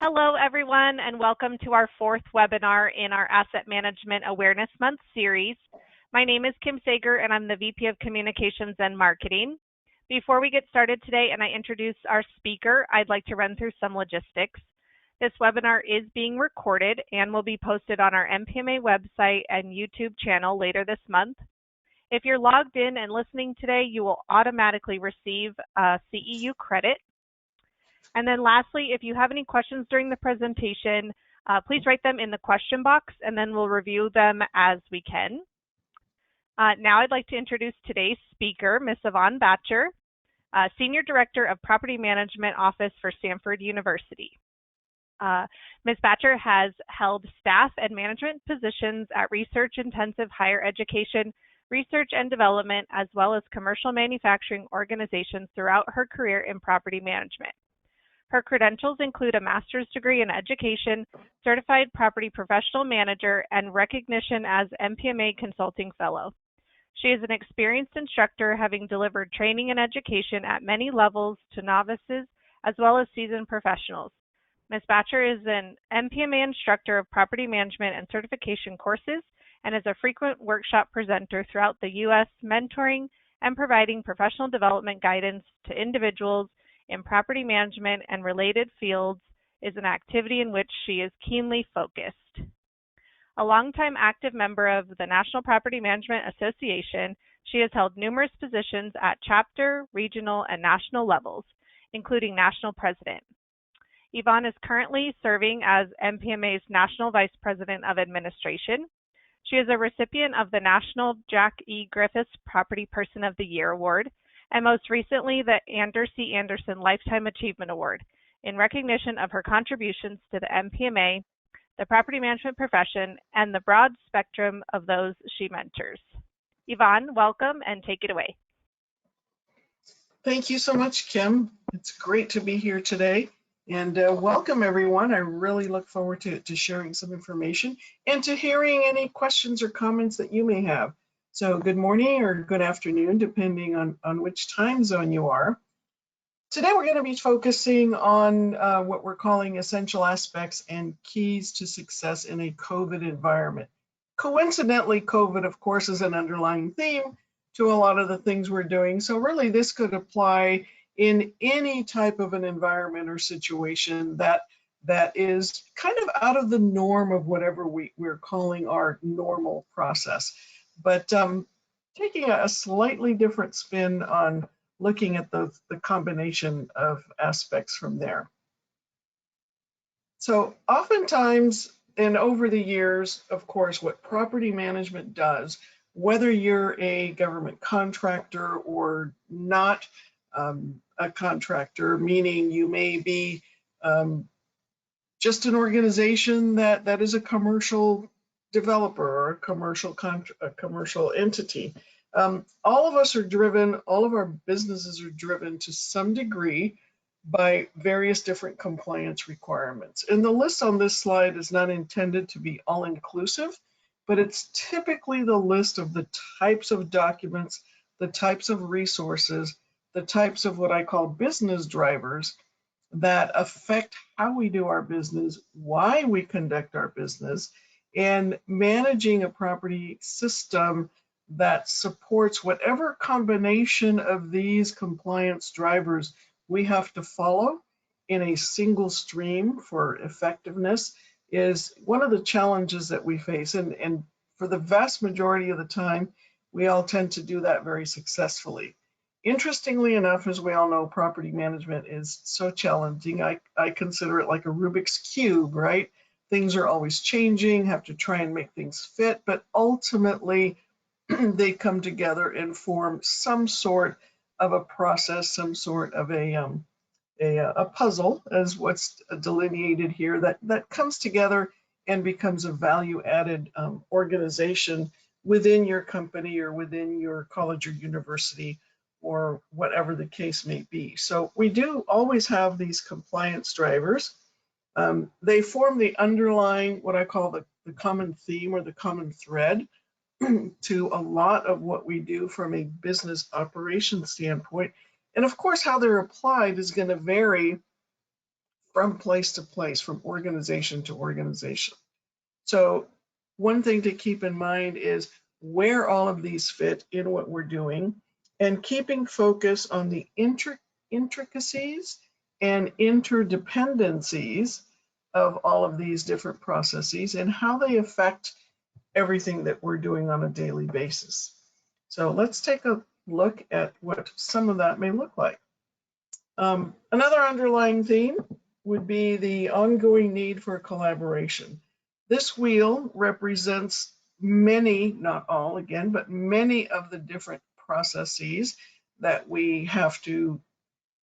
Hello, everyone, and welcome to our fourth webinar in our Asset Management Awareness Month series. My name is Kim Sager, and I'm the VP of Communications and Marketing. Before we get started today and I introduce our speaker, I'd like to run through some logistics. This webinar is being recorded and will be posted on our MPMA website and YouTube channel later this month. If you're logged in and listening today, you will automatically receive a CEU credit. And then lastly, if you have any questions during the presentation, please write them in the question box and then we'll review them as we can. Now I'd like to introduce today's speaker, Ms. Yvonne Batcher, Senior Director of Property Management Office for Stanford University. Ms. Batcher has held staff and management positions at research-intensive higher education, research and development, as well as commercial manufacturing organizations throughout her career in property management. Her credentials include a master's degree in education, certified property professional manager, and recognition as MPMA Consulting Fellow. She is an experienced instructor, having delivered training and education at many levels to novices as well as seasoned professionals. Ms. Batcher is an MPMA instructor of property management and certification courses and is a frequent workshop presenter throughout the U.S., mentoring and providing professional development guidance to individuals in property management and related fields is an activity in which she is keenly focused. A longtime active member of the National Property Management Association, she has held numerous positions at chapter, regional, and national levels, including national president. Yvonne is currently serving as MPMA's National Vice President of Administration. She is a recipient of the National Jack E. Griffiths Property Person of the Year Award, and most recently the Anders C. Anderson Lifetime Achievement Award in recognition of her contributions to the MPMA, the property management profession, and the broad spectrum of those she mentors. Yvonne, welcome and take it away. Thank you so much, Kim. It's great to be here today. And welcome, everyone. I really look forward to sharing some information and to hearing any questions or comments that you may have. So good morning or good afternoon, depending on which time zone you are. Today, we're going to be focusing on what we're calling essential aspects and keys to success in a COVID environment. Coincidentally, COVID, of course, is an underlying theme to a lot of the things we're doing. So really, this could apply in any type of an environment or situation that is kind of out of the norm of whatever we're calling our normal process. But taking a slightly different spin on looking at the combination of aspects from there. So oftentimes, and over the years, of course, what property management does, whether you're a government contractor or not a contractor, meaning you may be just an organization that is a commercial developer or a commercial entity. All of us are driven, all of our businesses are driven to some degree by various different compliance requirements. And the list on this slide is not intended to be all-inclusive, but it's typically the list of the types of documents, the types of resources, the types of what I call business drivers that affect how we do our business, why we conduct our business, and managing a property system that supports whatever combination of these compliance drivers we have to follow in a single stream for effectiveness is one of the challenges that we face. And for the vast majority of the time, we all tend to do that very successfully. Interestingly enough, as we all know, property management is so challenging. I consider it like a Rubik's Cube, right? Things are always changing, have to try and make things fit, but ultimately they come together and form some sort of a process, some sort of a puzzle, as what's delineated here, that comes together and becomes a value-added organization within your company or within your college or university or whatever the case may be. So we do always have these compliance drivers. They form the underlying, what I call the common theme or the common thread to a lot of what we do from a business operations standpoint. And of course, how they're applied is going to vary from place to place, from organization to organization. So one thing to keep in mind is where all of these fit in what we're doing, and keeping focus on the intricacies and interdependencies of all of these different processes and how they affect everything that we're doing on a daily basis. So let's take a look at what some of that may look like. Another underlying theme would be the ongoing need for collaboration. This wheel represents many, not all again, but many of the different processes that we have to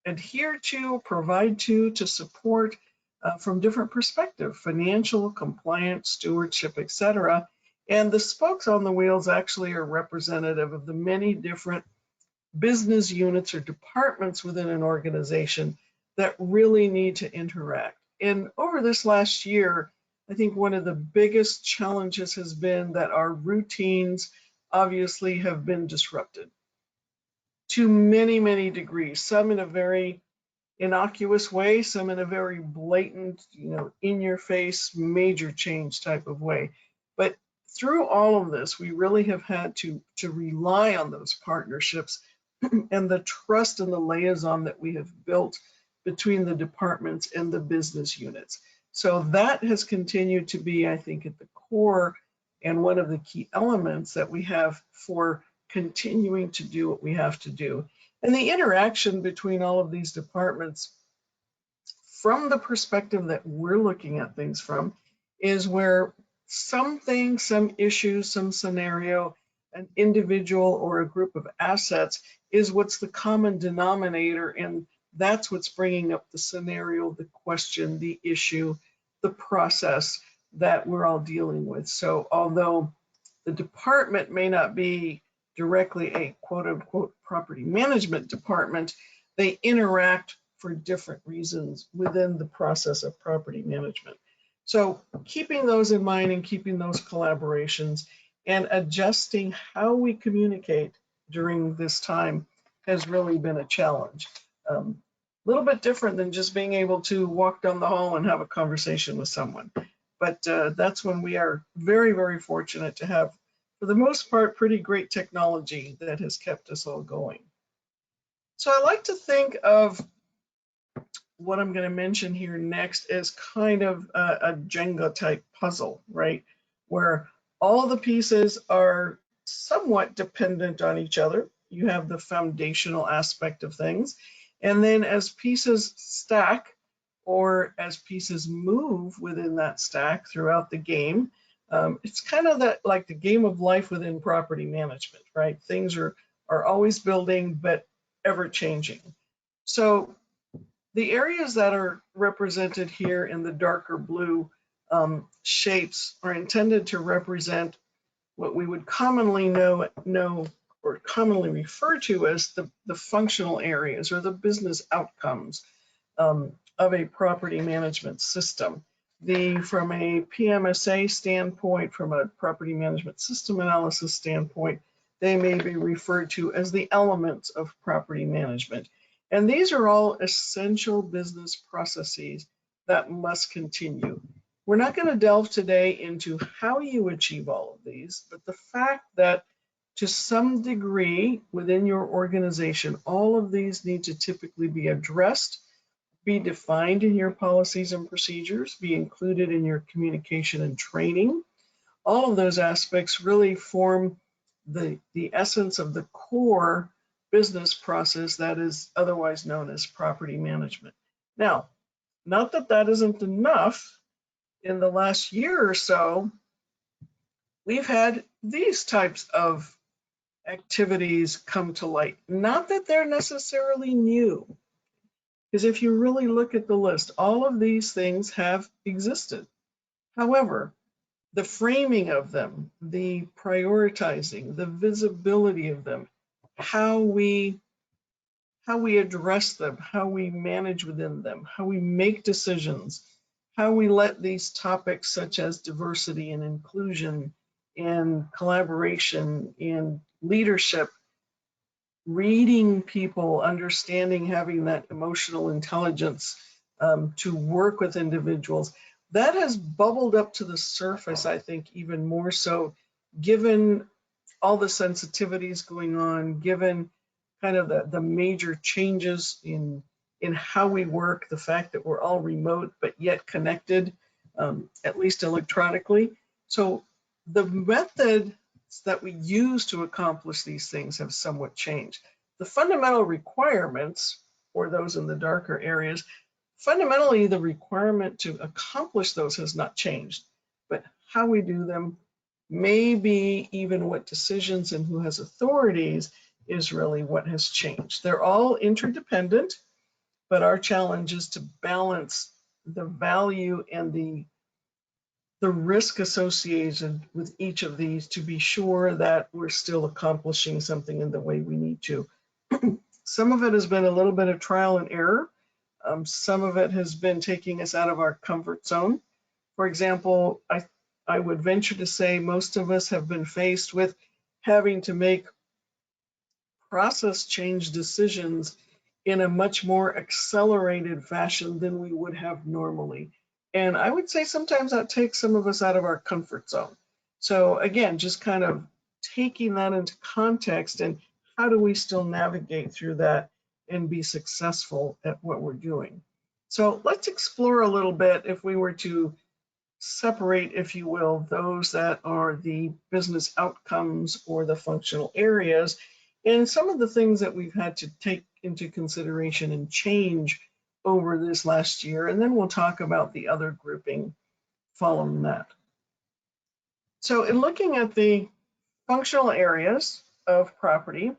adhere to, provide to support from different perspectives: financial, compliance, stewardship, etc. And the spokes on the wheels actually are representative of the many different business units or departments within an organization that really need to interact. And over this last year, I think one of the biggest challenges has been that our routines obviously have been disrupted to many, many degrees, some in a very innocuous way, some in a very blatant, in your face, major change type of way. But through all of this, we really have had to rely on those partnerships and the trust and the liaison that we have built between the departments and the business units. So that has continued to be, I think, at the core and one of the key elements that we have for continuing to do what we have to do. And the interaction between all of these departments, from the perspective that we're looking at things from, is where something, some issue, some scenario, an individual or a group of assets is what's the common denominator, and that's what's bringing up the scenario, the question, the issue, the process that we're all dealing with. So although the department may not be directly a quote unquote property management department, they interact for different reasons within the process of property management. So keeping those in mind and keeping those collaborations and adjusting how we communicate during this time has really been a challenge. A little bit different than just being able to walk down the hall and have a conversation with someone. But that's when we are very, very fortunate to have, for the most part, pretty great technology that has kept us all going. So I like to think of what I'm going to mention here next as kind of a Jenga type puzzle, right? Where all the pieces are somewhat dependent on each other. You have the foundational aspect of things. And then as pieces stack, or as pieces move within that stack throughout the game, it's kind of that, like the game of life within property management, right? Things are always building, but ever changing. So the areas that are represented here in the darker blue shapes are intended to represent what we would commonly know or commonly refer to as the functional areas or the business outcomes of a property management system. From a PMSA standpoint, from a property management system analysis standpoint, they may be referred to as the elements of property management. And these are all essential business processes that must continue. We're not going to delve today into how you achieve all of these, but the fact that to some degree within your organization, all of these need to typically be addressed, be defined in your policies and procedures, be included in your communication and training. All of those aspects really form the essence of the core business process that is otherwise known as property management. Now, not that that isn't enough. In the last year or so, we've had these types of activities come to light. Not that they're necessarily new, because if you really look at the list, all of these things have existed. However, the framing of them, the prioritizing, the visibility of them, how we address them, how we manage within them, how we make decisions, how we let these topics such as diversity and inclusion and collaboration and leadership, reading people, understanding, having that emotional intelligence, to work with individuals. That has bubbled up to the surface, I think, even more so, given all the sensitivities going on, given kind of the major changes in how we work, the fact that we're all remote but yet connected, at least electronically. So the methods that we use to accomplish these things have somewhat changed. The fundamental requirements, or those in the darker areas, fundamentally the requirement to accomplish those has not changed, but how we do them, maybe even what decisions and who has authorities, is really what has changed. They're all interdependent, but our challenge is to balance the value and the risk associated with each of these to be sure that we're still accomplishing something in the way we need to. Some of it has been a little bit of trial and error. Some of it has been taking us out of our comfort zone. For example, I would venture to say most of us have been faced with having to make process change decisions in a much more accelerated fashion than we would have normally. And I would say sometimes that takes some of us out of our comfort zone. So again, just kind of taking that into context, and how do we still navigate through that and be successful at what we're doing? So let's explore a little bit, if we were to separate, if you will, those that are the business outcomes or the functional areas, and some of the things that we've had to take into consideration and change over this last year, and then we'll talk about the other grouping following that. So in looking at the functional areas of property,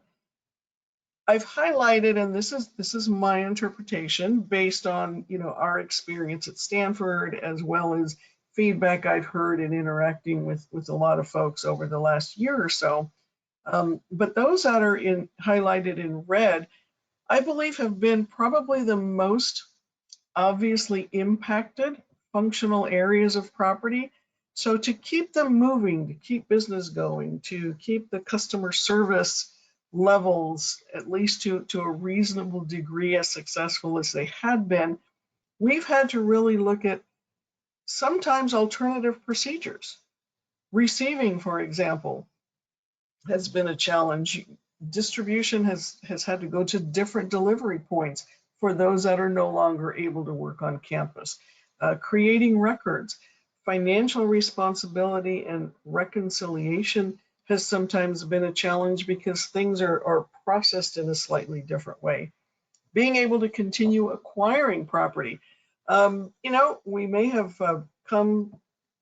I've highlighted, and this is my interpretation based on our experience at Stanford, as well as feedback I've heard in interacting with a lot of folks over the last year or so. But those that are highlighted in red, I believe have been probably the most obviously impacted functional areas of property. So to keep them moving, to keep business going, to keep the customer service levels, at least to a reasonable degree, as successful as they had been, we've had to really look at sometimes alternative procedures. Receiving, for example, has been a challenge. Distribution has had to go to different delivery points for those that are no longer able to work on campus. Creating records, financial responsibility and reconciliation has sometimes been a challenge because things are processed in a slightly different way. Being able to continue acquiring property. We may have come,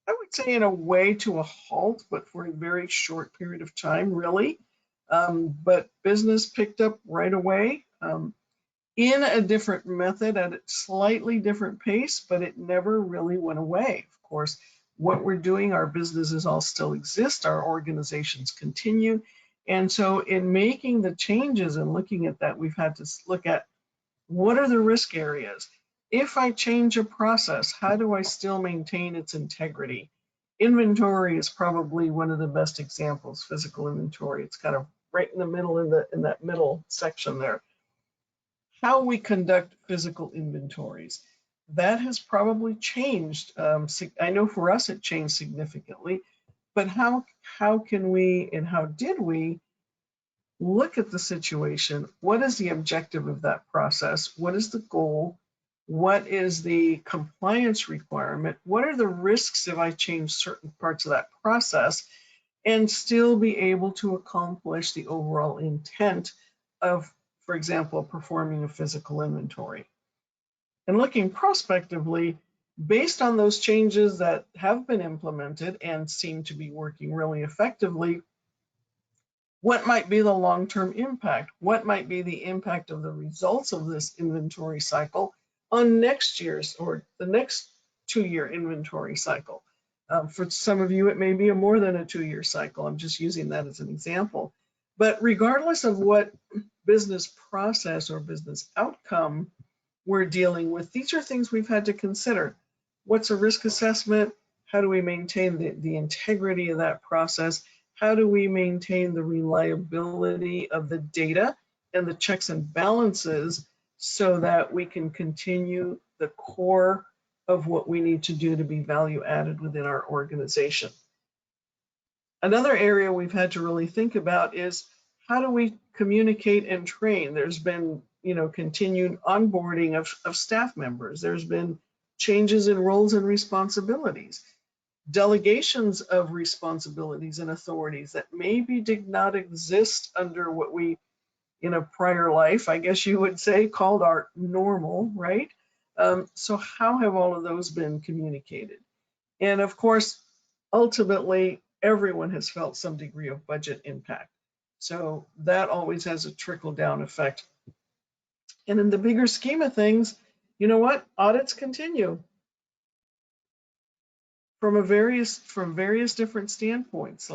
I would say, in a way to a halt, but for a very short period of time, really. But business picked up right away in a different method at a slightly different pace, but it never really went away. Of course, what we're doing, our businesses all still exist, our organizations continue. And so in making the changes and looking at that, we've had to look at what are the risk areas? If I change a process, how do I still maintain its integrity? Inventory is probably one of the best examples, physical inventory. It's kind of right in the middle, in that middle section there. How we conduct physical inventories. That has probably changed. I know for us it changed significantly, but how can we and how did we look at the situation? What is the objective of that process? What is the goal? What is the compliance requirement? What are the risks if I change certain parts of that process, and still be able to accomplish the overall intent of, for example, performing a physical inventory? And looking prospectively, based on those changes that have been implemented and seem to be working really effectively, what might be the long-term impact? What might be the impact of the results of this inventory cycle on next year's or the next 2-year inventory cycle? For some of you, it may be a more than a 2-year cycle. I'm just using that as an example. But regardless of what business process or business outcome we're dealing with, these are things we've had to consider. What's a risk assessment? How do we maintain the integrity of that process? How do we maintain the reliability of the data and the checks and balances so that we can continue the core of what we need to do to be value added within our organization. Another area we've had to really think about is how do we communicate and train? There's been, continued onboarding of staff members. There's been changes in roles and responsibilities, delegations of responsibilities and authorities that maybe did not exist under what we, in a prior life, I guess you would say, called our normal, right? So how have all of those been communicated? And of course, ultimately, everyone has felt some degree of budget impact. So that always has a trickle-down effect. And in the bigger scheme of things, you know what? Audits continue from various different standpoints.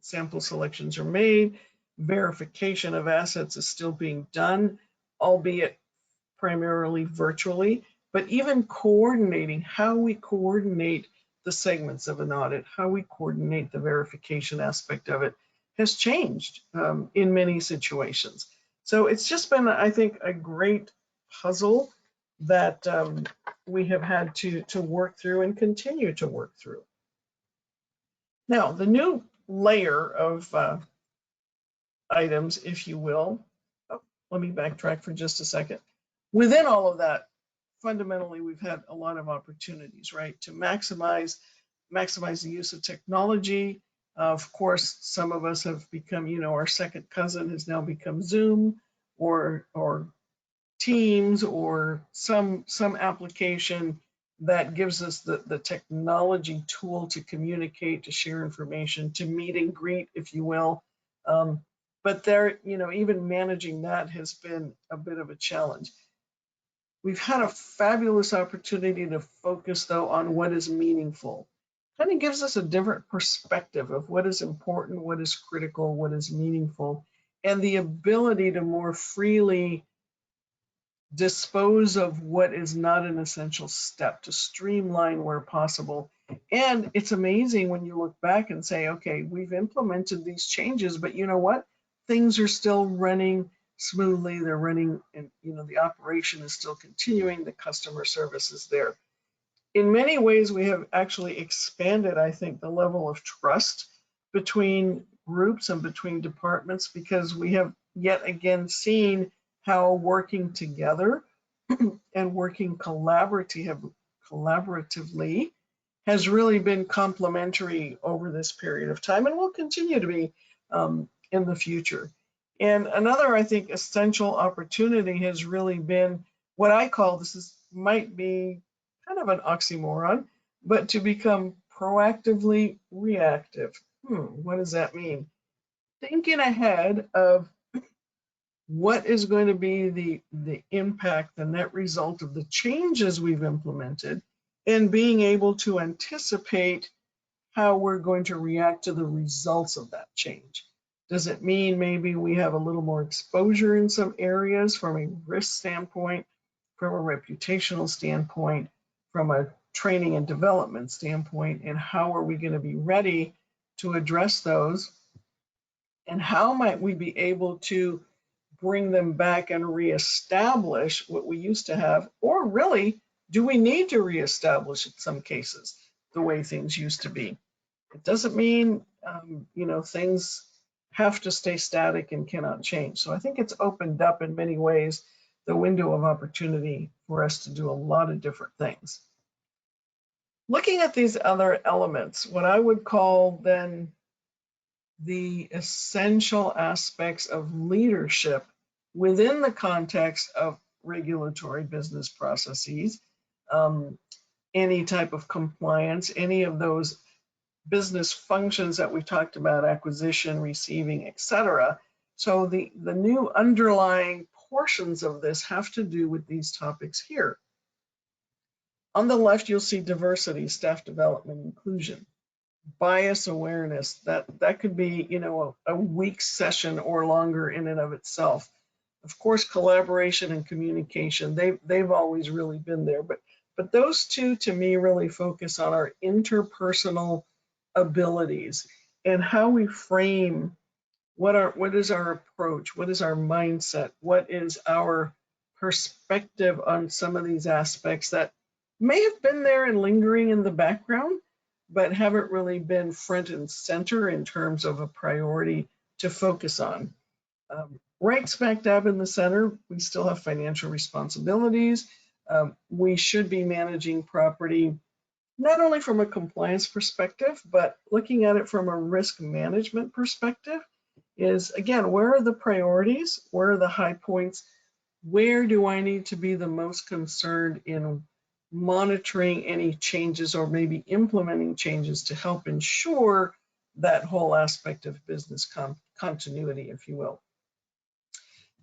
Sample selections are made, verification of assets is still being done, albeit primarily virtually, but even coordinating how we coordinate the segments of an audit, how we coordinate the verification aspect of it has changed in many situations. So it's just been, I think, a great puzzle that we have had to work through and continue to work through. Now, the new layer of items, if you will, let me backtrack for just a second. Within all of that, fundamentally, we've had a lot of opportunities, right, to maximize the use of technology. Of course, some of us have become, our second cousin has now become Zoom or Teams or some application that gives us the technology tool to communicate, to share information, to meet and greet, if you will. But there, even managing that has been a bit of a challenge. We've had a fabulous opportunity to focus, though, on what is meaningful. Kind of gives us a different perspective of what is important, what is critical, what is meaningful, and the ability to more freely dispose of what is not an essential step, to streamline where possible. And it's amazing when you look back and say, okay, we've implemented these changes, but you know what? Things are still running smoothly. They're running, and the operation is still continuing. The customer service is there. In many ways, we have actually expanded, I think, the level of trust between groups and between departments, because we have yet again seen how working together and working collaboratively has really been complementary over this period of time, and will continue to be in the future. And another, I think, essential opportunity has really been what I call, might be kind of an oxymoron, but to become proactively reactive. What does that mean? Thinking ahead of what is going to be the impact, the net result of the changes we've implemented, and being able to anticipate how we're going to react to the results of that change. Does it mean maybe we have a little more exposure in some areas from a risk standpoint, from a reputational standpoint, from a training and development standpoint, and how are we going to be ready to address those? And how might we be able to bring them back and reestablish what we used to have? Or really, do we need to reestablish in some cases the way things used to be? It doesn't mean, things have to stay static and cannot change. So I think it's opened up in many ways the window of opportunity for us to do a lot of different things. Looking at these other elements, what I would call then the essential aspects of leadership within the context of regulatory business processes, any type of compliance, any of those business functions that we talked about, acquisition, receiving, etc. So the new underlying portions of this have to do with these topics here. On the left, you'll see diversity, staff development, inclusion. Bias awareness, that could be, a week session or longer in and of itself. Of course, collaboration and communication, they've always really been there, but those two to me really focus on our interpersonal abilities and how we frame what is our approach, what is our mindset, what is our perspective on some of these aspects that may have been there and lingering in the background, but haven't really been front and center in terms of a priority to focus on. Right smack dab in the center, we still have financial responsibilities. We should be managing property not only from a compliance perspective, but looking at it from a risk management perspective is, again, where are the priorities? Where are the high points? Where do I need to be the most concerned in monitoring any changes or maybe implementing changes to help ensure that whole aspect of business continuity, if you will?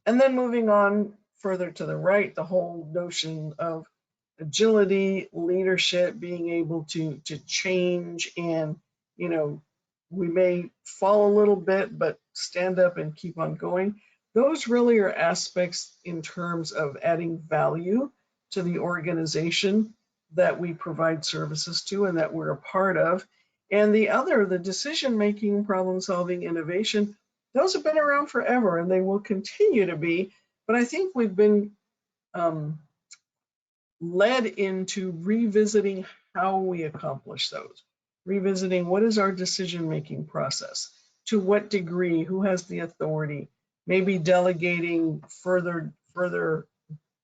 And then moving on further to the right, the whole notion of agility, leadership, being able to change, and we may fall a little bit, but stand up and keep on going. Those really are aspects in terms of adding value to the organization that we provide services to and that we're a part of. And the decision-making, problem-solving, innovation, those have been around forever and they will continue to be. But I think we've been led into revisiting how we accomplish those, revisiting what is our decision-making process, to what degree, who has the authority, maybe delegating further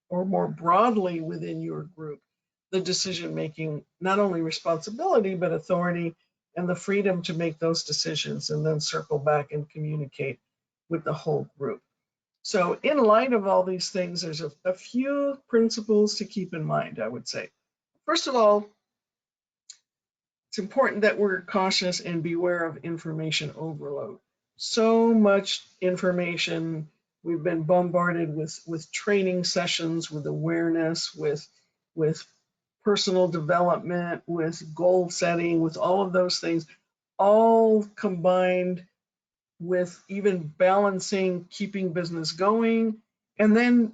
or more broadly within your group, the decision-making, not only responsibility, but authority and the freedom to make those decisions and then circle back and communicate with the whole group. So in light of all these things, there's a few principles to keep in mind, I would say. First of all, it's important that we're cautious and beware of information overload. So much information, we've been bombarded with training sessions, with awareness, with personal development, with goal setting, with all of those things, all combined with even balancing keeping business going. And then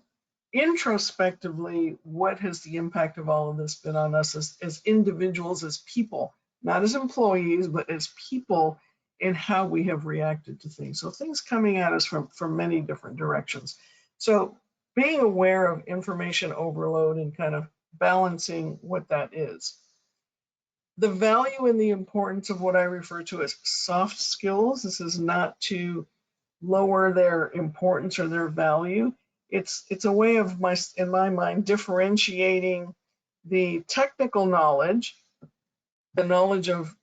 introspectively, what has the impact of all of this been on us as individuals, as people, not as employees, but as people, and how we have reacted to things. So things coming at us from many different directions. So being aware of information overload and kind of balancing what that is. The value and the importance of what I refer to as soft skills. This is not to lower their importance or their value. It's a way of, in my mind, differentiating the technical knowledge, the knowledge of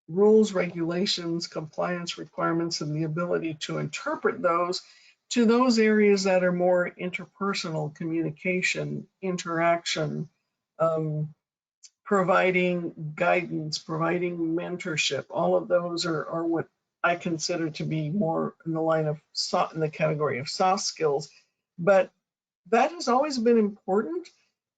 rules, regulations, compliance requirements, and the ability to interpret those, to those areas that are more interpersonal communication, interaction, providing guidance, providing mentorship. All of those are what I consider to be more in the line of in the category of soft skills. But that has always been important.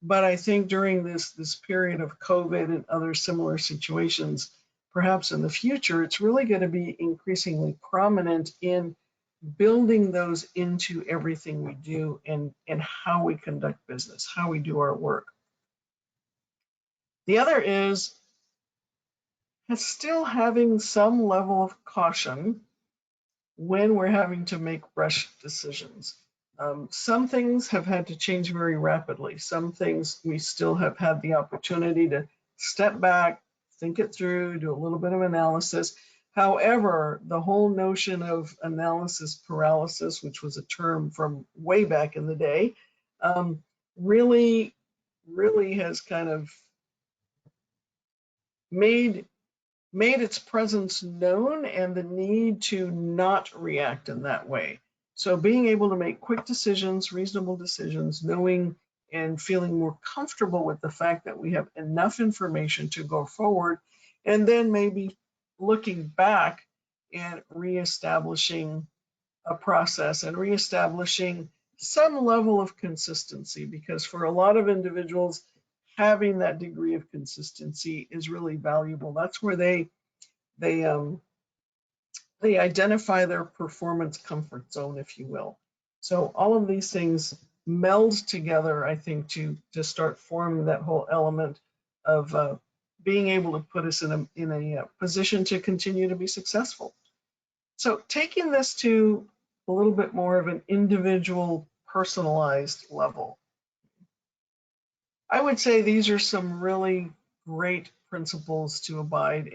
But I think during this period of COVID and other similar situations, perhaps in the future, it's really going to be increasingly prominent in building those into everything we do and how we conduct business, how we do our work. The other is still having some level of caution when we're having to make rush decisions. Some things have had to change very rapidly. Some things we still have had the opportunity to step back, think it through, do a little bit of analysis. However, the whole notion of analysis paralysis, which was a term from way back in the day, really has kind of made its presence known and the need to not react in that way. So being able to make quick decisions, reasonable decisions, knowing and feeling more comfortable with the fact that we have enough information to go forward, and then maybe looking back and reestablishing a process and reestablishing some level of consistency, because for a lot of individuals, having that degree of consistency is really valuable. That's where they identify their performance comfort zone, if you will. So all of these things meld together, I think, to start forming that whole element of being able to put us in a position to continue to be successful. So taking this to a little bit more of an individual personalized level. I would say these are some really great principles to abide.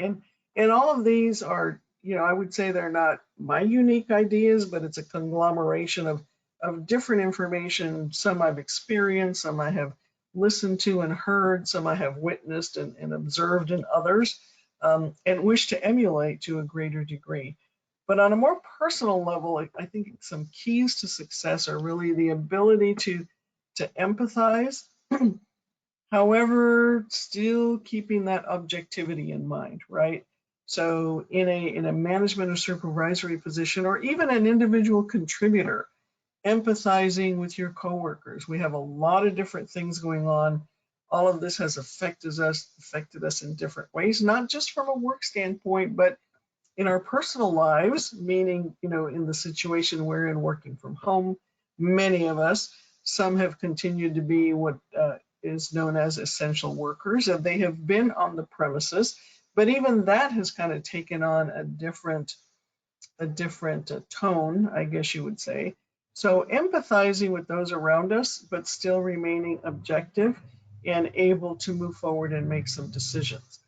And all of these are, I would say they're not my unique ideas, but it's a conglomeration of different information. Some I've experienced, some I have listened to and heard, some I have witnessed and observed in others, and wish to emulate to a greater degree. But on a more personal level, I think some keys to success are really the ability to empathize, however, still keeping that objectivity in mind, right? So in a management or supervisory position, or even an individual contributor, empathizing with your coworkers. We have a lot of different things going on. All of this has affected us in different ways, not just from a work standpoint, but in our personal lives, meaning, in the situation we're in working from home, many of us, some have continued to be what is known as essential workers, and they have been on the premises, but even that has kind of taken on a different tone, I guess you would say. So empathizing with those around us, but still remaining objective and able to move forward and make some decisions.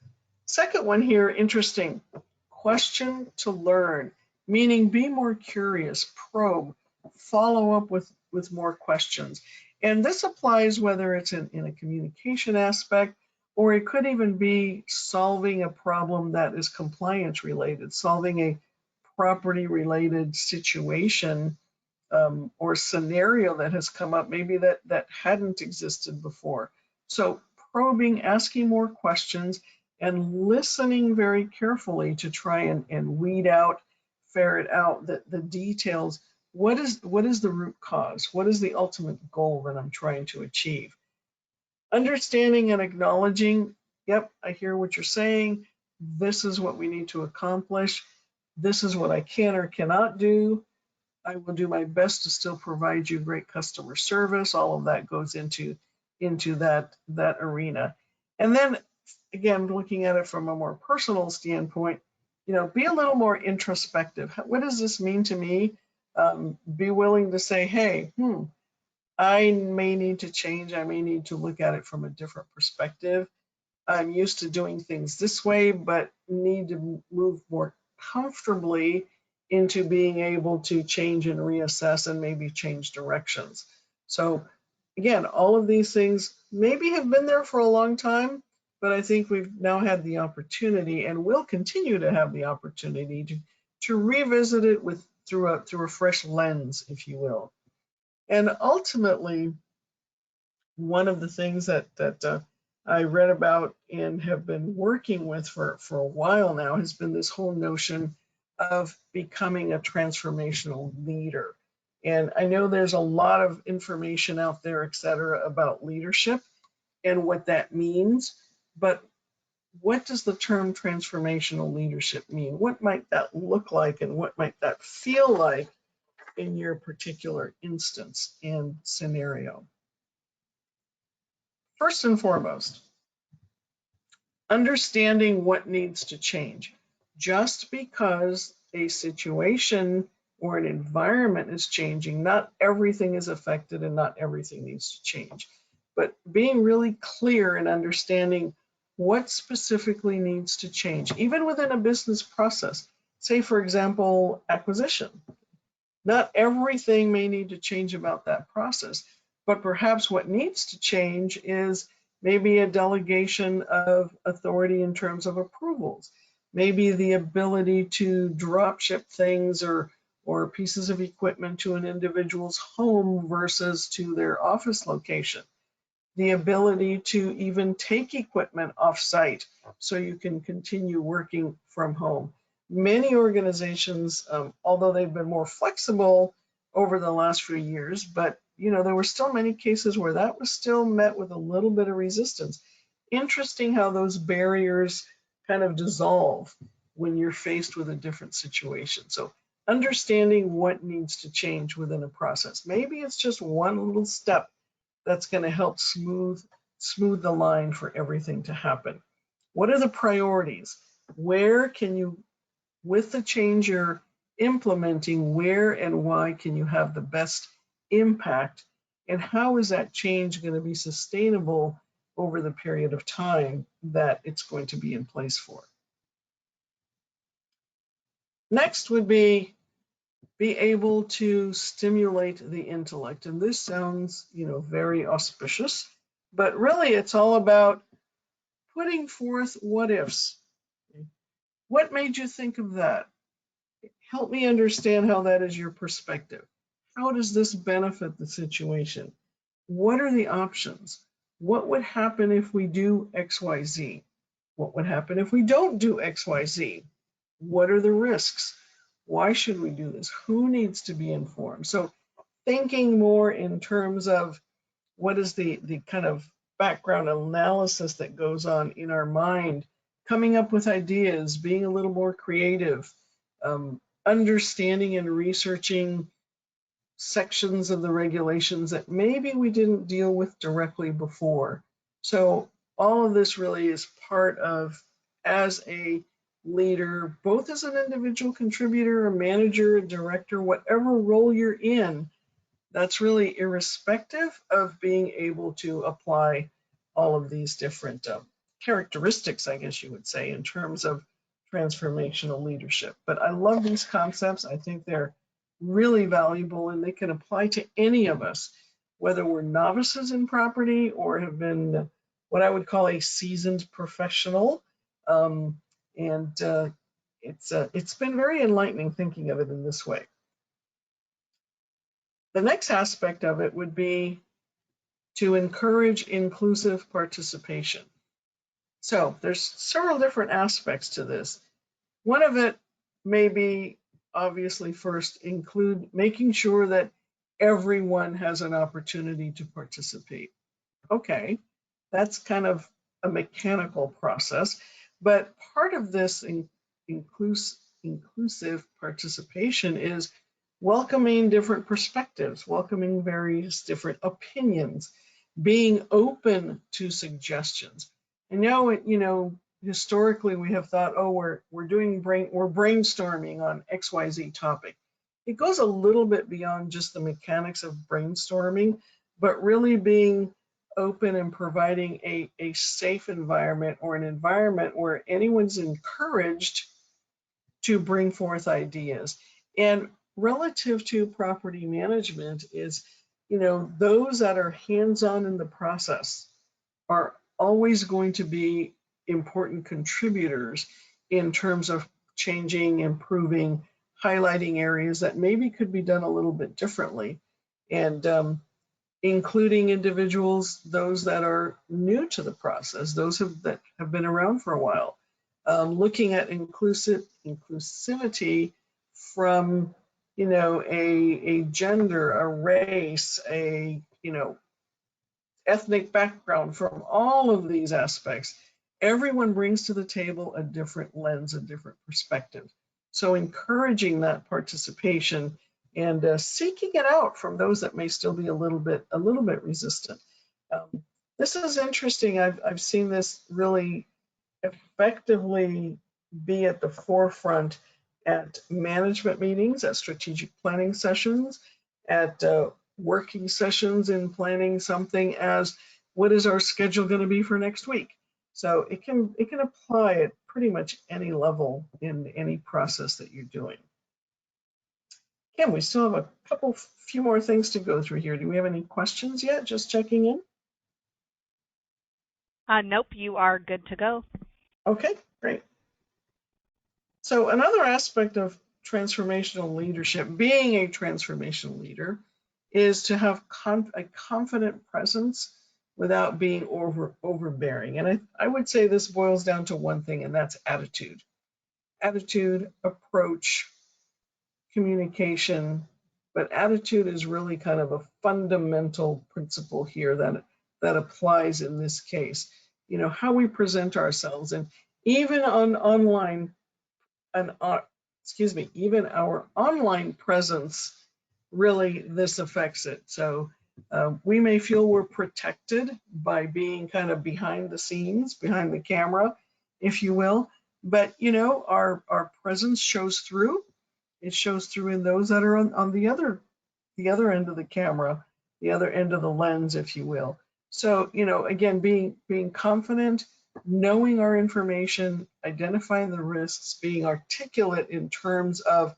Second one here, interesting. Question to learn, meaning be more curious, probe, follow up with more questions. And this applies whether it's in a communication aspect, or it could even be solving a problem that is compliance related, solving a property related situation or scenario that has come up, maybe that hadn't existed before. So probing, asking more questions, and listening very carefully to try and weed out, ferret out the details. What is the root cause? What is the ultimate goal that I'm trying to achieve? Understanding and acknowledging, yep, I hear what you're saying. This is what we need to accomplish. This is what I can or cannot do. I will do my best to still provide you great customer service. All of that goes into that arena. And then again, looking at it from a more personal standpoint, be a little more introspective. What does this mean to me? Be willing to say, hey, I may need to change. I may need to look at it from a different perspective. I'm used to doing things this way, but need to move more comfortably into being able to change and reassess and maybe change directions. So again, all of these things maybe have been there for a long time, but I think we've now had the opportunity and will continue to have the opportunity to revisit it through a fresh lens, if you will. And ultimately, one of the things that I read about and have been working with for a while now has been this whole notion of becoming a transformational leader. And I know there's a lot of information out there, et cetera, about leadership and what that means, but what does the term transformational leadership mean? What might that look like, and what might that feel like in your particular instance and scenario? First and foremost, understanding what needs to change. Just because a situation or an environment is changing, not everything is affected and not everything needs to change. But being really clear and understanding what specifically needs to change, even within a business process. Say, for example, acquisition. Not everything may need to change about that process, but perhaps what needs to change is maybe a delegation of authority in terms of approvals, maybe the ability to drop ship things or pieces of equipment to an individual's home versus to their office location, the ability to even take equipment off-site so you can continue working from home. Many organizations, although they've been more flexible over the last few years, but there were still many cases where that was still met with a little bit of resistance. Interesting how those barriers kind of dissolve when you're faced with a different situation. So understanding what needs to change within a process. Maybe it's just one little step that's going to help smooth the line for everything to happen. What are the priorities? Where can you, with the change you're implementing, where and why can you have the best impact, and how is that change going to be sustainable over the period of time that it's going to be in place for. Next would be able to stimulate the intellect. And this sounds, very auspicious, but really it's all about putting forth what ifs. What made you think of that? Help me understand how that is your perspective. How does this benefit the situation? What are the options? What would happen if we do XYZ? What would happen if we don't do XYZ? What are the risks? Why should we do this? Who needs to be informed? So thinking more in terms of what is the kind of background analysis that goes on in our mind, coming up with ideas, being a little more creative, understanding and researching sections of the regulations that maybe we didn't deal with directly before. So all of this really is part of, as a leader, both as an individual contributor, a manager, a director, whatever role you're in, that's really irrespective of being able to apply all of these different characteristics, I guess you would say, in terms of transformational leadership. But I love these concepts. I think they're really valuable, and they can apply to any of us, whether we're novices in property or have been what I would call a seasoned professional. It's been very enlightening thinking of it in this way. The next aspect of it would be to encourage inclusive participation. So there's several different aspects to this. One of it may be, obviously, first include making sure that everyone has an opportunity to participate. Okay, that's kind of a mechanical process, but part of this inclusive participation is welcoming different perspectives, welcoming various different opinions, being open to suggestions. I know, historically we have thought, oh, we're brainstorming on XYZ topic. It goes a little bit beyond just the mechanics of brainstorming, but really being open and providing a safe environment, or an environment where anyone's encouraged to bring forth ideas. And relative to property management is, those that are hands-on in the process are always going to be important contributors in terms of changing, improving, highlighting areas that maybe could be done a little bit differently, and including individuals, those that are new to the process, those that have been around for a while, looking at inclusivity from, a gender, a race, a, ethnic background, from all of these aspects. Everyone brings to the table a different lens, a different perspective. So encouraging that participation and seeking it out from those that may still be a little bit resistant. This is interesting. I've seen this really effectively be at the forefront at management meetings, at strategic planning sessions, at working sessions in planning something as, what is our schedule going to be for next week? So it can apply at pretty much any level in any process that you're doing. Kim, we still have a few more things to go through here. Do we have any questions yet? Just checking in. Nope, you are good to go. Okay, great. So another aspect of transformational leadership, being a transformational leader, is to have a confident presence without being overbearing. And I would say this boils down to one thing, and that's attitude. Attitude, approach, communication, but attitude is really kind of a fundamental principle here that applies in this case. How we present ourselves, and even on online, even our online presence, really this affects it. So we may feel we're protected by being kind of behind the scenes, behind the camera, if you will, but our presence shows through. It shows through in those that are on the other the other end of the camera, the other end of the lens, if you will. So, again, being confident, knowing our information, identifying the risks, being articulate in terms of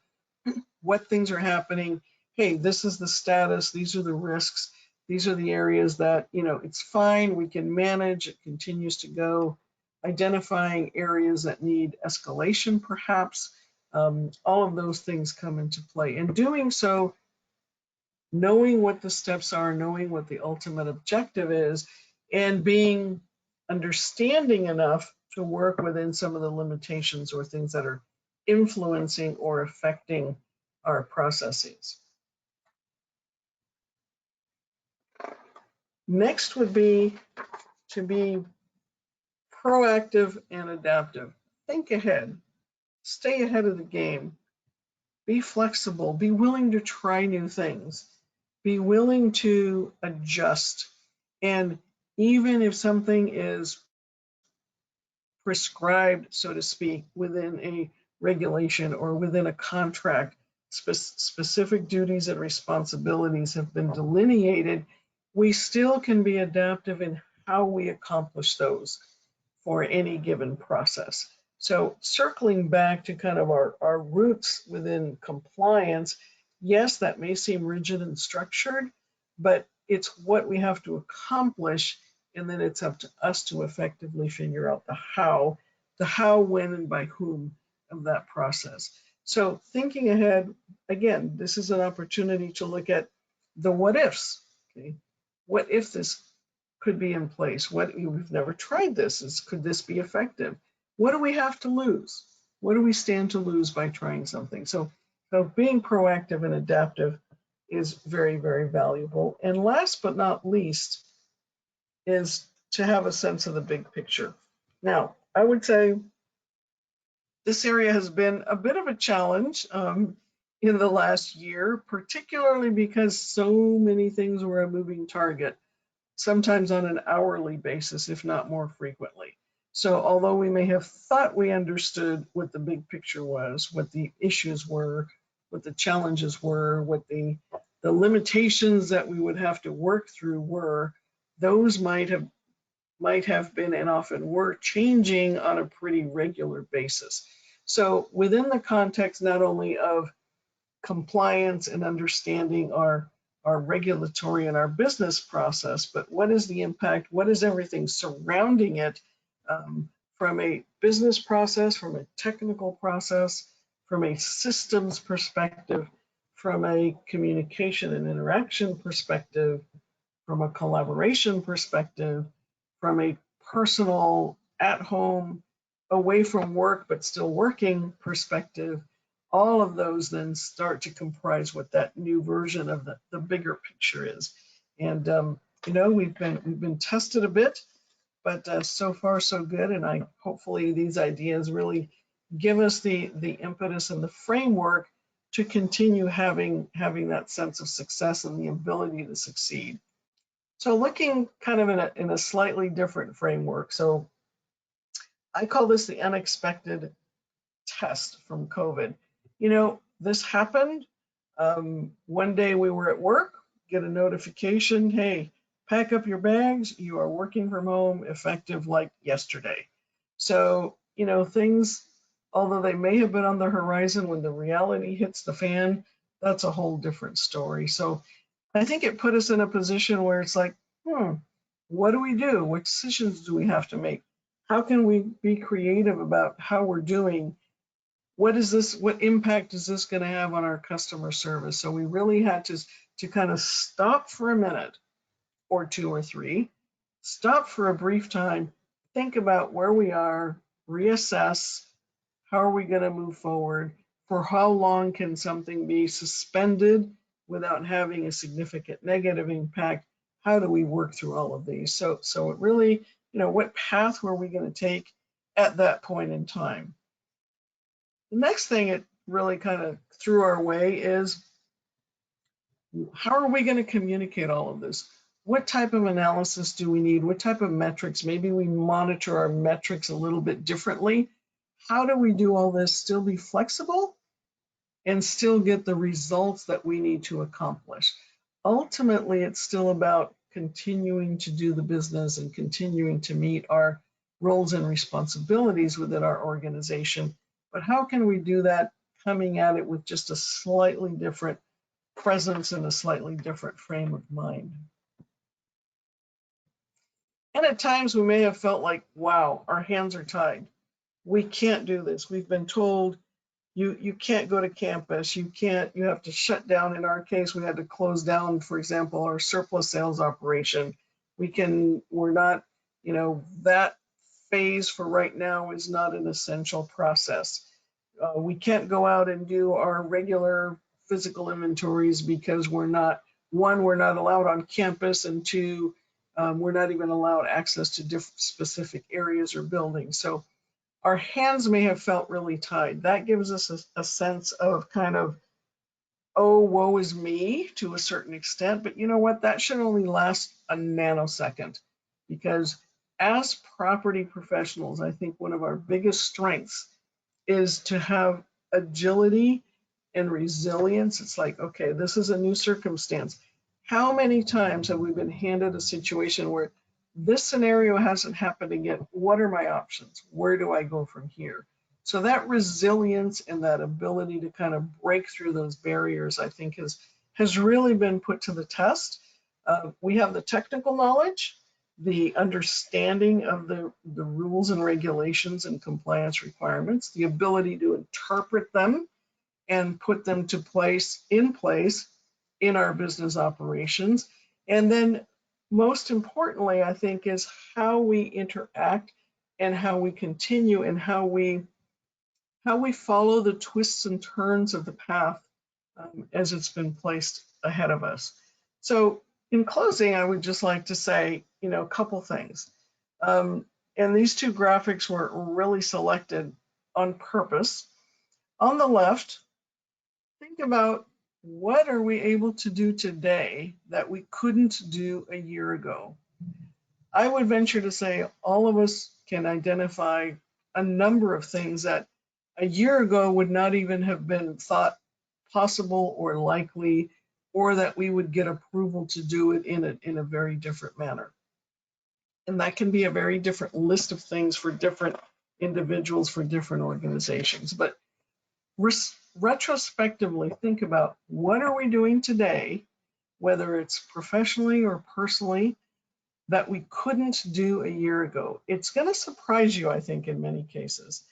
what things are happening. Hey, this is the status. These are the risks. These are the areas that, it's fine. We can manage. It continues to go. Identifying areas that need escalation, perhaps. All of those things come into play. And doing so, knowing what the steps are, knowing what the ultimate objective is, and being understanding enough to work within some of the limitations or things that are influencing or affecting our processes. Next would be to be proactive and adaptive. Think ahead, stay ahead of the game, be flexible, be willing to try new things, be willing to adjust. And even if something is prescribed, so to speak, within a regulation or within a contract, specific duties and responsibilities have been delineated, we still can be adaptive in how we accomplish those for any given process. So circling back to kind of our roots within compliance, yes, that may seem rigid and structured, but it's what we have to accomplish, and then it's up to us to effectively figure out the how, when, and by whom of that process. So thinking ahead, again, this is an opportunity to look at the what ifs. Okay? What if this could be in place? We've never tried this. Could this be effective? What do we have to lose? What do we stand to lose by trying something? So being proactive and adaptive is very, very valuable. And last but not least is to have a sense of the big picture. Now, I would say this area has been a bit of a challenge in the last year, particularly because so many things were a moving target, sometimes on an hourly basis, if not more frequently. So although we may have thought we understood what the big picture was, what the issues were, what the challenges were, what the limitations that we would have to work through were, those might have been and often were changing on a pretty regular basis. So within the context not only of compliance and understanding our regulatory and our business process, but what is the impact? What is everything surrounding it from a business process, from a technical process, from a systems perspective, from a communication and interaction perspective, from a collaboration perspective, from a personal, at home, away from work, but still working perspective. All of those then start to comprise what that new version of the bigger picture is. And we've been tested a bit, but so far so good. And hopefully these ideas really give us the impetus and the framework to continue having that sense of success and the ability to succeed. So looking kind of in a slightly different framework. So I call this the unexpected test from COVID. This happened. One day we were at work, get a notification, hey, pack up your bags, you are working from home effective like yesterday. So, things, although they may have been on the horizon, when the reality hits the fan, that's a whole different story. So I think it put us in a position where it's like, what do we do? What decisions do we have to make? How can we be creative about how we're doing? What impact is this going to have on our customer service? So we really had to kind of stop for a minute or two or three, stop for a brief time, think about where we are, reassess, how are we going to move forward? For how long can something be suspended without having a significant negative impact? How do we work through all of these? So it really, what path were we going to take at that point in time? The next thing it really kind of threw our way is, how are we going to communicate all of this? What type of analysis do we need? What type of metrics? Maybe we monitor our metrics a little bit differently. How do we do all this, still be flexible and still get the results that we need to accomplish. Ultimately, it's still about continuing to do the business and continuing to meet our roles and responsibilities within our organization. But how can we do that coming at it with just a slightly different presence and a slightly different frame of mind? And at times we may have felt like, wow, our hands are tied. We can't do this. We've been told you can't go to campus. You have to shut down. In our case, we had to close down, for example, our surplus sales operation. We're not, that phase for right now is not an essential process. We can't go out and do our regular physical inventories because we're not allowed on campus, and two, we're not even allowed access to different specific areas or buildings. So our hands may have felt really tied. That gives us a sense of kind of, oh, woe is me to a certain extent. But you know what? That should only last a nanosecond, because as property professionals, I think one of our biggest strengths is to have agility and resilience. It's like, okay, this is a new circumstance. How many times have we been handed a situation where this scenario hasn't happened again? What are my options? Where do I go from here? So that resilience and that ability to kind of break through those barriers, I think, has really been put to the test. We have the technical knowledge, the understanding of the rules and regulations and compliance requirements, the ability to interpret them and put them in place in our business operations. And then most importantly, I think, is how we interact and how we continue and how we follow the twists and turns of the path as it's been placed ahead of us. So in closing, I would just like to say, a couple things. And these two graphics were really selected on purpose. On the left, think about, what are we able to do today that we couldn't do a year ago? I would venture to say all of us can identify a number of things that a year ago would not even have been thought possible or likely, or that we would get approval to do it in a very different manner. And that can be a very different list of things for different individuals, for different organizations. But retrospectively, think about, what are we doing today, whether it's professionally or personally, that we couldn't do a year ago? It's going to surprise you, I think, in many cases.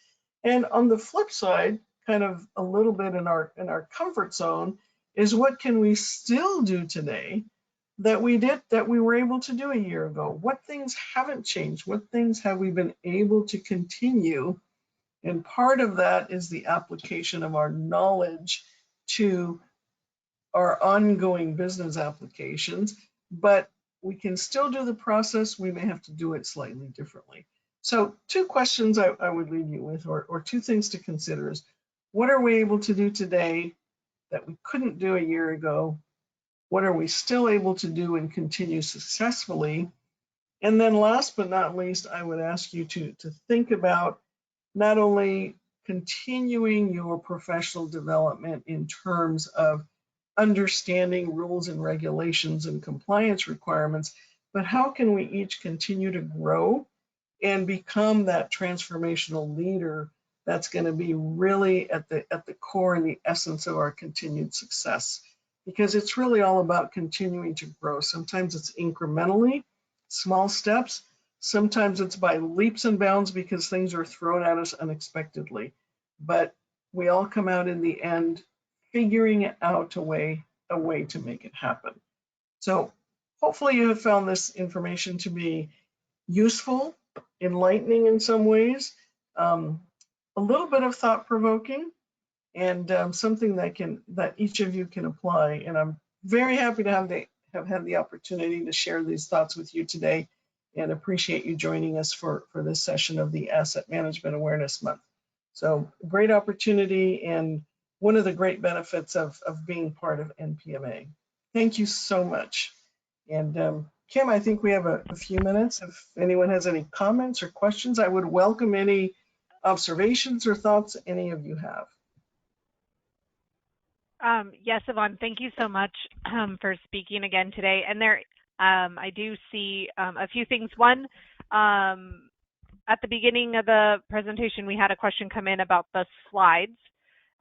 And on the flip side, kind of a little bit in our comfort zone, is what can we still do today that we were able to do a year ago? What things haven't changed? What things have we been able to continue? And part of that is the application of our knowledge to our ongoing business applications, but we can still do the process. We may have to do it slightly differently. So two questions I would leave you with, or two things to consider, is, what are we able to do today that we couldn't do a year ago? What are we still able to do and continue successfully? And then last but not least, I would ask you to think about not only continuing your professional development in terms of understanding rules and regulations and compliance requirements, but how can we each continue to grow and become that transformational leader that's going to be really at the core and the essence of our continued success? Because it's really all about continuing to grow. Sometimes it's incrementally, small steps. Sometimes it's by leaps and bounds because things are thrown at us unexpectedly. But we all come out in the end figuring out a way to make it happen. So hopefully you have found this information to be useful, enlightening in some ways, a little bit of thought-provoking, and something that each of you can apply. And I'm very happy to have had the opportunity to share these thoughts with you today, and appreciate you joining us for this session of the Asset Management Awareness Month. So great opportunity, and one of the great benefits of being part of NPMA. Thank you so much. And Kim, I think we have a few minutes. If anyone has any comments or questions, I would welcome any observations or thoughts any of you have. Yes, Yvonne, thank you so much for speaking again today. And I do see a few things. One, at the beginning of the presentation, we had a question come in about the slides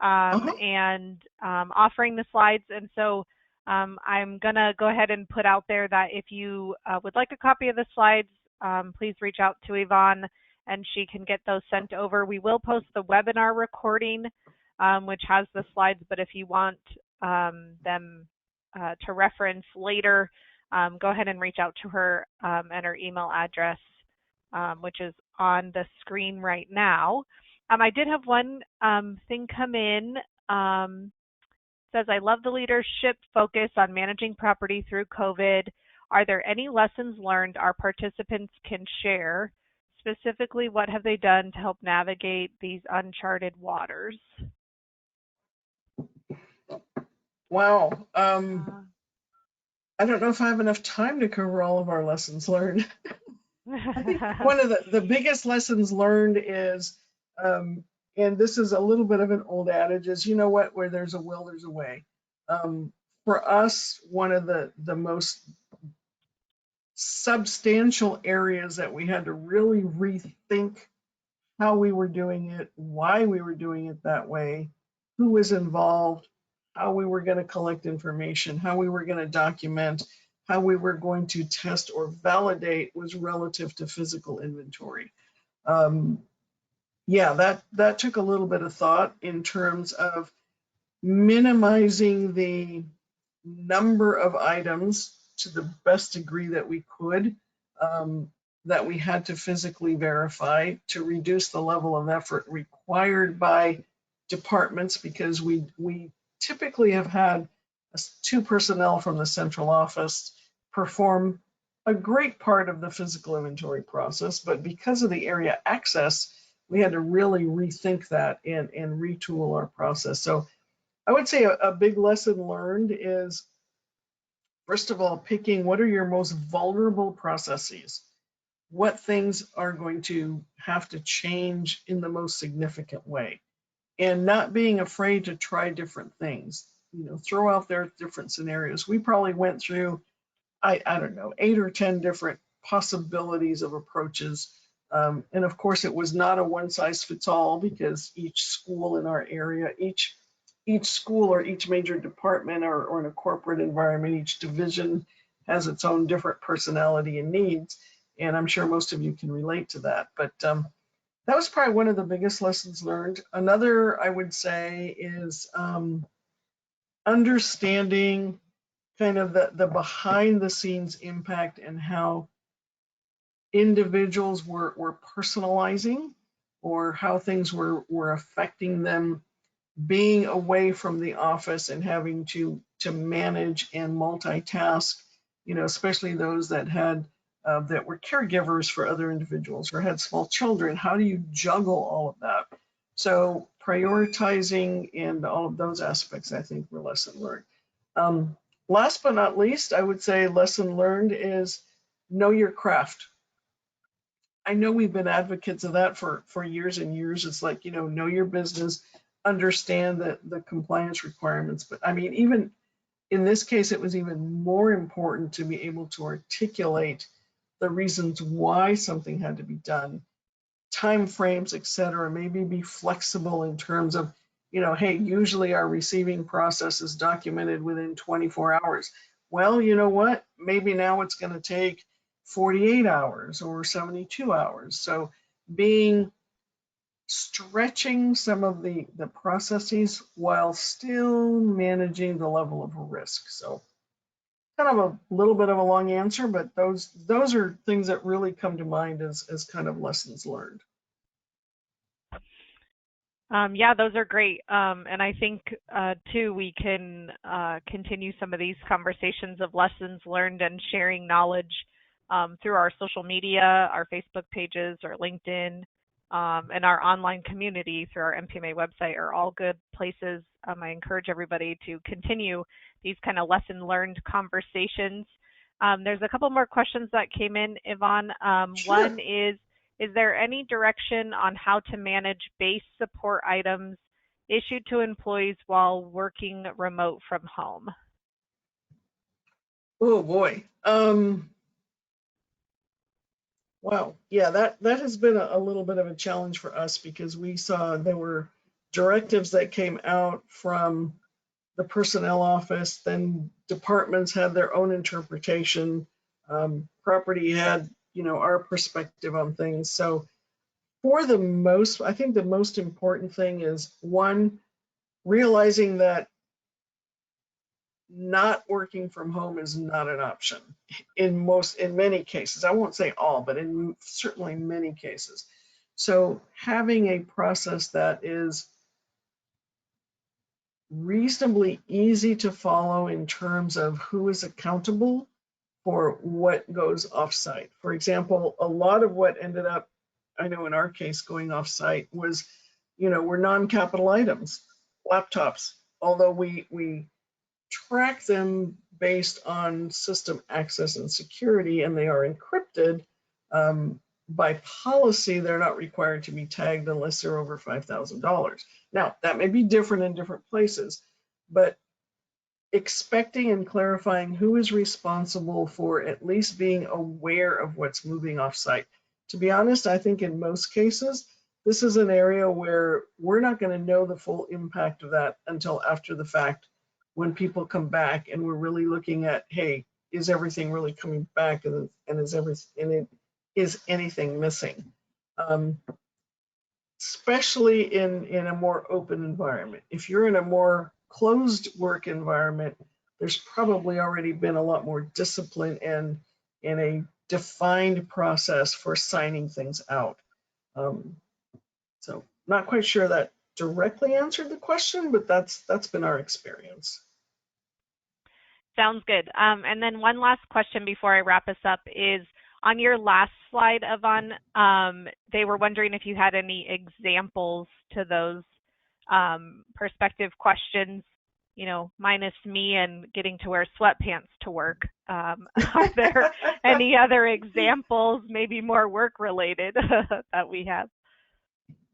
Uh-huh. and offering the slides. And so I'm going to go ahead and put out there that if you would like a copy of the slides, please reach out to Yvonne and she can get those sent over. We will post the webinar recording, which has the slides, but if you want them to reference later, go ahead and reach out to her and her email address, which is on the screen right now. I did have one thing come in. Says, I love the leadership focus on managing property through COVID. Are there any lessons learned our participants can share? Specifically, what have they done to help navigate these uncharted waters? Wow. I don't know if I have enough time to cover all of our lessons learned. I think one of the biggest lessons learned is, and this is a little bit of an old adage, is you know what, where there's a will, there's a way. For us, one of the most substantial areas that we had to really rethink how we were doing it, why we were doing it that way, who was involved, how we were going to collect information, how we were going to document, how we were going to test or validate was relative to physical inventory. Yeah, that took a little bit of thought in terms of minimizing the number of items to the best degree that we could, that we had to physically verify to reduce the level of effort required by departments, because we typically have had two personnel from the central office perform a great part of the physical inventory process, but because of the area access, we had to really rethink that and retool our process. So I would say a big lesson learned is, first of all, picking what are your most vulnerable processes. What things are going to have to change in the most significant way, and not being afraid to try different things. Throw out there different scenarios. We probably went through, I don't know, 8 or 10 different possibilities of approaches. And of course, it was not a one size fits all, because each school in our area, each school or each major department, or in a corporate environment, each division has its own different personality and needs. And I'm sure most of you can relate to that. But that was probably one of the biggest lessons learned. Another, I would say, is understanding kind of the behind the scenes impact and how individuals were personalizing, or how things were affecting them being away from the office and having to manage and multitask, especially those that had that were caregivers for other individuals or had small children. How do you juggle all of that? So prioritizing and all of those aspects, I think, were lesson learned. Last but not least, I would say lesson learned is know your craft. I know we've been advocates of that for years and years. It's like, know your business, understand the compliance requirements. But I mean, even in this case, it was even more important to be able to articulate the reasons why something had to be done, time frames, et cetera. Maybe be flexible in terms of, hey, usually our receiving process is documented within 24 hours. Well, you know what? Maybe now it's going to take 48 hours or 72 hours. So stretching some of the processes while still managing the level of risk. So kind of a little bit of a long answer, but those are things that really come to mind as kind of lessons learned. Yeah, those are great. And I think, too, we can continue some of these conversations of lessons learned and sharing knowledge through our social media, our Facebook pages, or LinkedIn, and our online community through our MPMA website are all good places. I encourage everybody to continue these kind of lesson learned conversations. There's a couple more questions that came in, Yvonne. Sure. One is there any direction on how to manage base support items issued to employees while working remote from home? Oh boy. Wow. Yeah, that has been a little bit of a challenge for us because we saw there were directives that came out from the personnel office, then departments had their own interpretation. Property had, our perspective on things. So I think the most important thing is one, realizing that not working from home is not an option in many cases. I won't say all, but in certainly many cases. So having a process that is reasonably easy to follow in terms of who is accountable for what goes offsite. For example, a lot of what ended up, I know in our case, going offsite was, were non-capital items, laptops, although we track them based on system access and security, and they are encrypted. By policy, they're not required to be tagged unless they're over $5,000. Now, that may be different in different places, but expecting and clarifying who is responsible for at least being aware of what's moving offsite. To be honest, I think in most cases, this is an area where we're not going to know the full impact of that until after the fact, when people come back and we're really looking at, hey, is everything really coming back, and is anything missing? Especially in a more open environment. If you're in a more closed work environment, there's probably already been a lot more discipline and a defined process for signing things out. So not quite sure that directly answered the question, but that's been our experience. Sounds good. And then one last question before I wrap us up is, on your last slide, Yvonne, they were wondering if you had any examples to those perspective questions, minus me and getting to wear sweatpants to work. Are there any other examples, maybe more work related, that we have?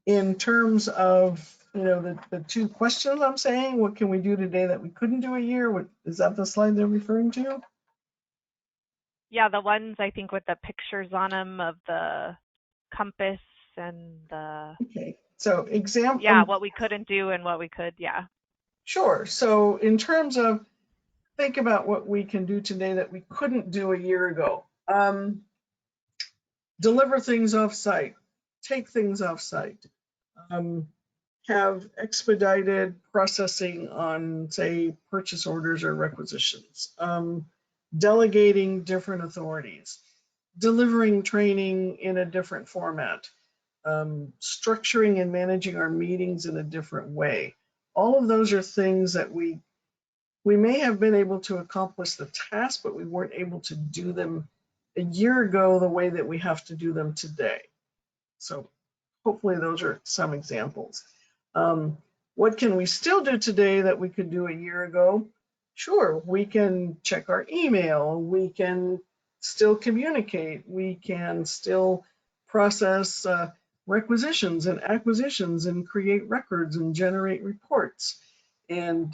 In terms of, the two questions I'm saying, what can we do today that we couldn't do a year? Is that the slide they're referring to? Yeah, the ones I think with the pictures on them of the compass and the. Okay, so example. Yeah, what we couldn't do and what we could, yeah. Sure. So in terms of, think about what we can do today that we couldn't do a year ago. Deliver things off-site, take things off-site, have expedited processing on, say, purchase orders or requisitions, delegating different authorities, delivering training in a different format, structuring and managing our meetings in a different way. All of those are things that we may have been able to accomplish the task, but we weren't able to do them a year ago the way that we have to do them today. So hopefully those are some examples. What can we still do today that we could do a year ago? Sure, we can check our email, we can still communicate, we can still process requisitions and acquisitions and create records and generate reports and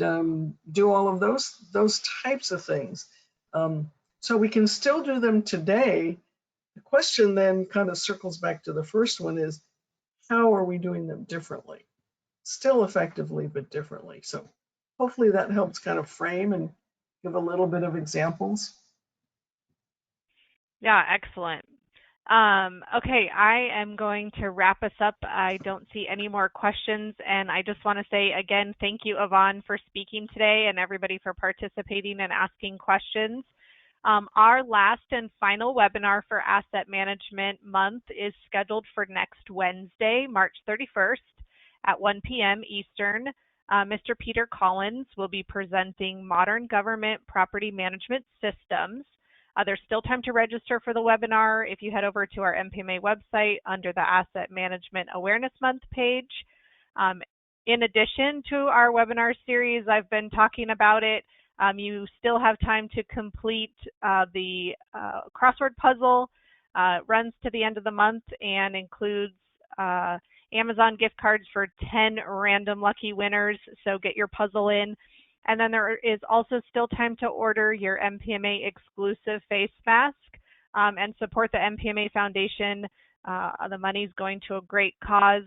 do all of those types of things. So we can still do them today. The question then kind of circles back to the first one, is how are we doing them differently? Still effectively, but differently. So hopefully that helps kind of frame and give a little bit of examples. Yeah, excellent. Okay, I am going to wrap us up. I don't see any more questions, and I just want to say again, thank you, Yvonne, for speaking today, and everybody for participating and asking questions. Our last and final webinar for Asset Management Month is scheduled for next Wednesday, March 31st at 1 p.m. Eastern. Mr. Peter Collins will be presenting Modern Government Property Management Systems. There's still time to register for the webinar if you head over to our MPMA website under the Asset Management Awareness Month page. In addition to our webinar series, I've been talking about it. You still have time to complete the crossword puzzle. Runs to the end of the month and includes Amazon gift cards for 10 random lucky winners, so get your puzzle in. And then there is also still time to order your MPMA exclusive face mask and support the MPMA Foundation. The money's going to a great cause.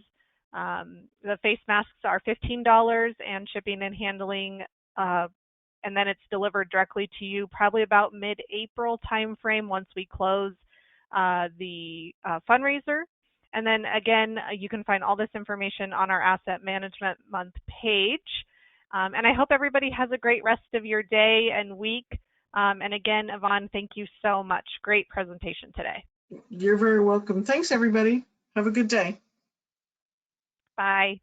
The face masks are $15 and shipping and handling, and then it's delivered directly to you probably about mid-April timeframe once we close the fundraiser. And then again, you can find all this information on our Asset Management Month page. And I hope everybody has a great rest of your day and week. And again, Yvonne, thank you so much. Great presentation today. You're very welcome. Thanks, everybody. Have a good day. Bye.